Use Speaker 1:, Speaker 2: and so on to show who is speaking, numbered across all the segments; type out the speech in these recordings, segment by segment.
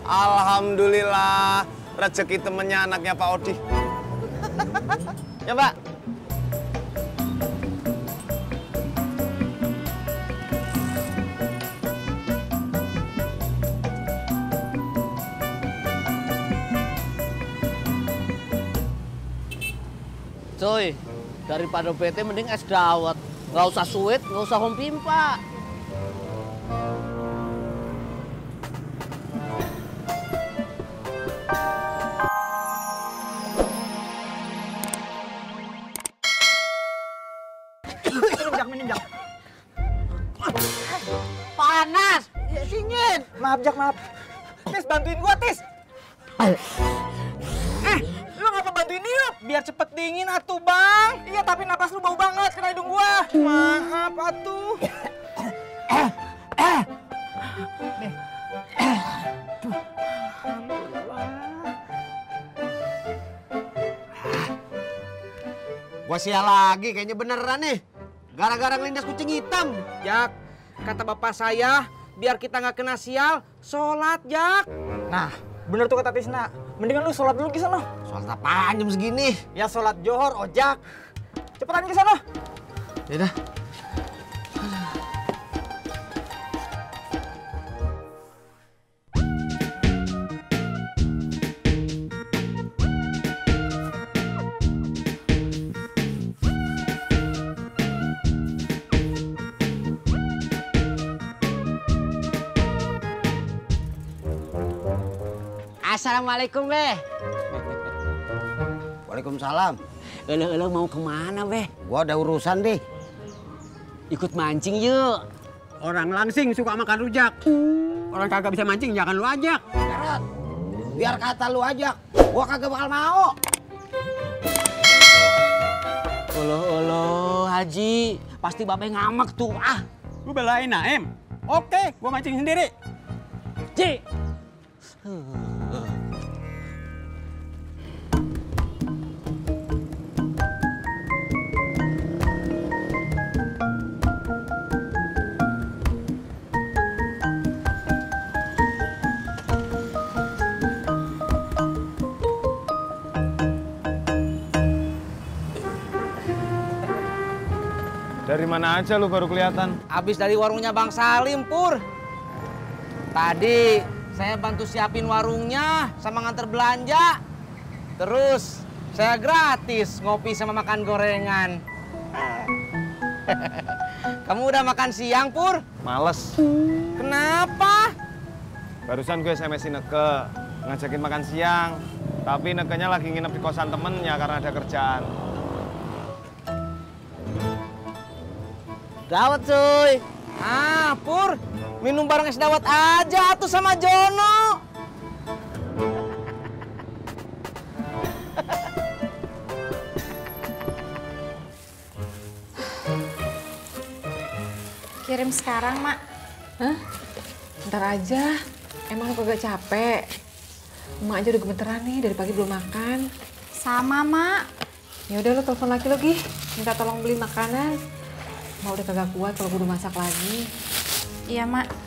Speaker 1: Alhamdulillah, rezeki temennya anaknya Pak Odi. Ya, Pak.
Speaker 2: Cuy, daripada bete mending es dawet. Nggak usah sweet, nggak usah hompimpa.
Speaker 3: Minum, Jak.
Speaker 2: Panas, ya, dingin.
Speaker 3: Maaf, Jak, maaf. Tis, bantuin gua, Tis. Lu ngapa bantuin dia? Biar cepet dingin atuh, Bang. Iya, tapi napas lu bau banget kena hidung gua. Maaf atuh. Nih.
Speaker 4: Gua sial lagi, kayaknya beneran nih. Gara-gara ngelindas kucing hitam.
Speaker 3: Jak, kata bapak saya, biar kita nggak kena sial, sholat, Jak. Nah, bener tuh kata Tisna. Mendingan lu sholat dulu ke sana.
Speaker 4: Sholat apaan jam segini?
Speaker 3: Ya sholat johor, ojak. Cepetan ke sana.
Speaker 4: Yaudah.
Speaker 2: Assalamualaikum, Beh.
Speaker 4: Waalaikumsalam.
Speaker 2: Elo mau kemana, Beh?
Speaker 4: Gua ada urusan deh.
Speaker 2: Ikut mancing yuk.
Speaker 5: Orang langsing suka makan rujak. Orang kagak bisa mancing jangan lu ajak.
Speaker 4: Garot, biar kata lu ajak. Gua kagak bakal mau.
Speaker 2: Olo, Haji. Pasti Babe ngamak tuh. Ah,
Speaker 5: Lu belain Naim. Oke, gua mancing sendiri.
Speaker 2: Ji.
Speaker 1: Dari mana aja lu baru kelihatan?
Speaker 3: Habis dari warungnya Bang Salim, Pur. Tadi saya bantu siapin warungnya sama nganter belanja. Terus saya gratis ngopi sama makan gorengan. Kamu udah makan siang, Pur?
Speaker 1: Males.
Speaker 3: Kenapa?
Speaker 1: Barusan gue SMS-in Neke, ngajakin makan siang. Tapi Nekenya lagi nginep di kosan temennya karena ada kerjaan.
Speaker 2: Dawet, cuy.
Speaker 3: Ah, Pur, minum bareng es dawet aja tuh sama Jono.
Speaker 6: Kirim sekarang, Mak.
Speaker 7: Hah? Ntar aja. Emang lu kagak capek? Emak aja udah gemeteran nih, dari pagi belum makan.
Speaker 6: Sama, Mak.
Speaker 7: Ya udah lu telepon laki lagi, minta tolong beli makanan. Mak udah kagak kuat kalau gue udah masak lagi.
Speaker 6: Iya, Mak.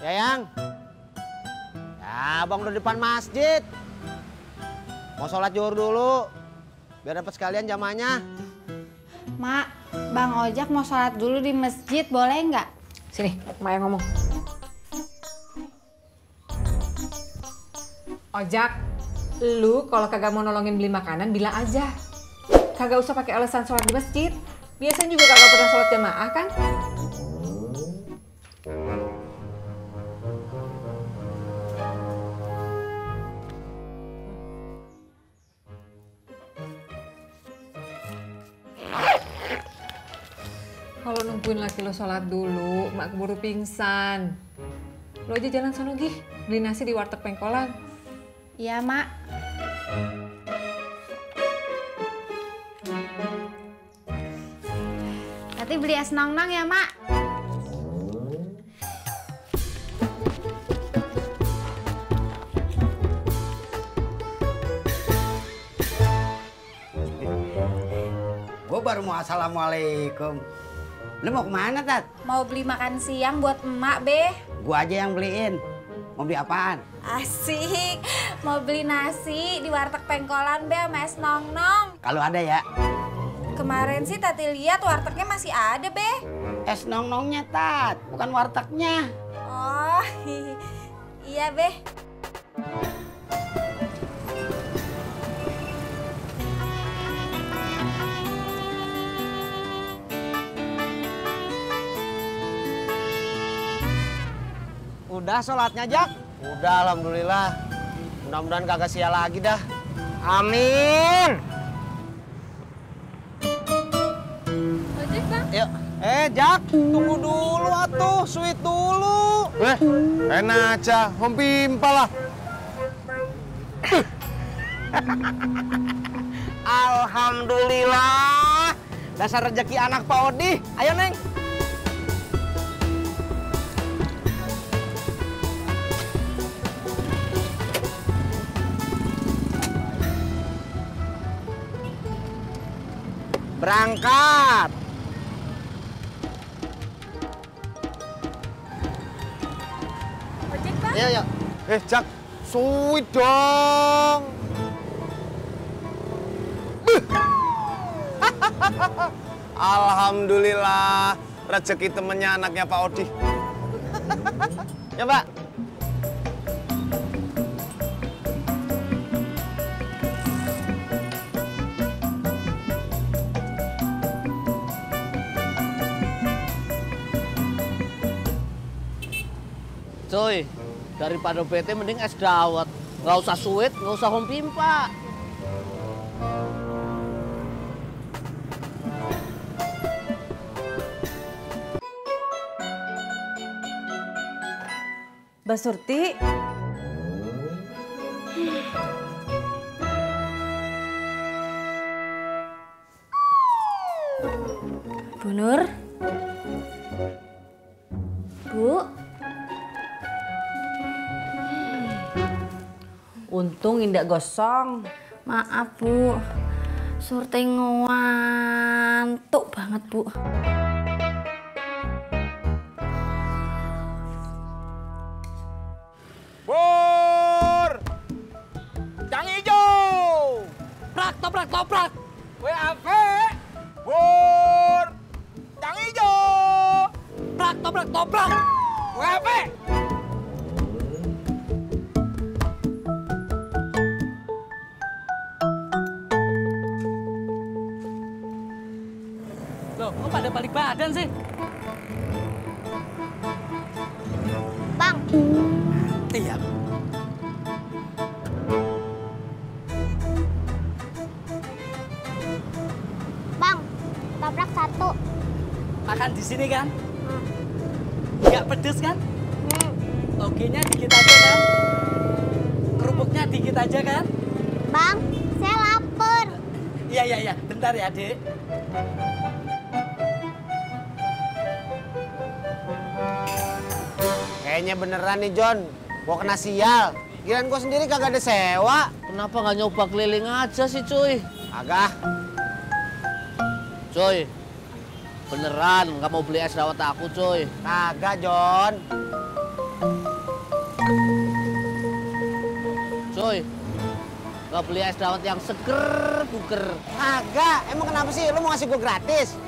Speaker 4: Yang? Ya, abang udah depan masjid. Mau sholat zuhur dulu, biar dapat sekalian jamaahnya.
Speaker 6: Mak, Bang Ojak mau sholat dulu di masjid, boleh nggak?
Speaker 7: Sini, Mak yang ngomong. Ojak, lu kalau kagak mau nolongin beli makanan, bilang aja. Kagak usah pakai alasan sholat di masjid. Biasanya juga kagak pernah sholat jamaah kan? Kalau nungguin laki lo sholat dulu, mak keburu pingsan. Lo aja jalan sono, Gih. beli nasi di warteg Pengkolan.
Speaker 6: Iya, Mak. Nanti beli es nong-nong ya, Mak.
Speaker 5: Gue baru mau assalamualaikum. Lu mau kemana, Tat?
Speaker 6: Mau beli makan siang buat emak, Be.
Speaker 5: Gue aja yang beliin. Mau beli apaan?
Speaker 6: Asik. Mau beli nasi di warteg Pengkolan, Be, sama es nong-nong.
Speaker 5: Kalau ada ya.
Speaker 6: Kemarin sih Tati lihat wartegnya masih ada, Be.
Speaker 5: Es nong-nongnya, Tat. Bukan wartegnya.
Speaker 6: Oh, iya, Be.
Speaker 3: Udah sholatnya, Jak?
Speaker 4: Udah, alhamdulillah. Mudah-mudahan kagak sial lagi dah.
Speaker 3: Amin.
Speaker 6: Ojek, Bang.
Speaker 4: Yuk.
Speaker 3: Jak, tunggu dulu atuh, sweet dulu.
Speaker 1: Enak aja, Om Pimpa lah.
Speaker 3: Alhamdulillah. Dasar rezeki anak Pak Odi. Ayo, Neng. Berangkat.
Speaker 6: Ojek, Bang.
Speaker 4: Ayo, yuk.
Speaker 1: Jak, sweet dong. Alhamdulillah, rezeki temennya anaknya Pak Odi.
Speaker 4: Ya, Mbak.
Speaker 2: Cuy, daripada bete mending es dawet. Nggak usah sweet, nggak usah Om Pimpa.
Speaker 8: Mbak Surti. Bu Nur. Bu. Untung indak gosong.
Speaker 6: Maaf, Bu. Surti ngantuk banget, Bu.
Speaker 3: Pur. Yang hijau.
Speaker 2: Prak, toprak, toprak.
Speaker 3: WAV. Pur. Yang hijau.
Speaker 2: Prak, toprak, toprak.
Speaker 3: WAV.
Speaker 2: Loh, kok pada balik badan sih?
Speaker 6: Bang.
Speaker 2: Iya.
Speaker 6: Bang, toprak satu.
Speaker 2: Makan di sini kan? Nggak pedes kan? Togenya dikit aja kan? Kerupuknya dikit aja kan?
Speaker 6: Bang, saya lapar.
Speaker 2: Iya. Bentar ya, Dek.
Speaker 4: Kayaknya beneran nih, John. Gua kena sial. Giliran gua sendiri kagak ada sewa.
Speaker 2: Kenapa nggak nyoba keliling aja sih, cuy?
Speaker 4: Agak.
Speaker 2: Cuy, beneran nggak mau beli es dawet aku, cuy.
Speaker 4: Kagak, John.
Speaker 2: Cuy, nggak beli es dawet yang seger, buger.
Speaker 4: Kagak. Emang kenapa sih? Lu mau ngasih gua gratis?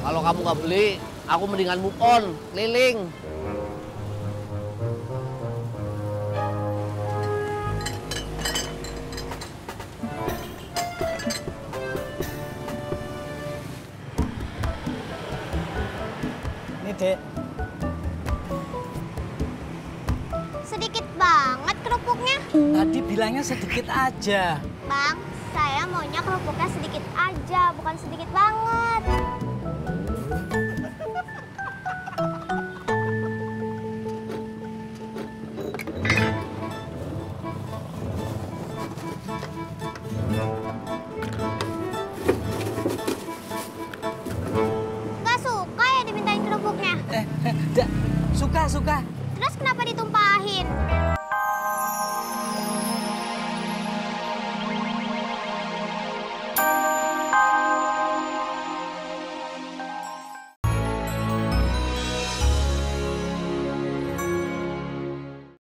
Speaker 2: Kalau kamu nggak beli, aku mendingan move on, keliling.
Speaker 3: Ini, Dek.
Speaker 6: Sedikit banget kerupuknya.
Speaker 2: Tadi bilangnya sedikit aja.
Speaker 6: Bang, saya maunya kerupuknya sedikit aja, bukan sedikit banget.
Speaker 2: Tidak, suka.
Speaker 9: Terus kenapa ditumpahin?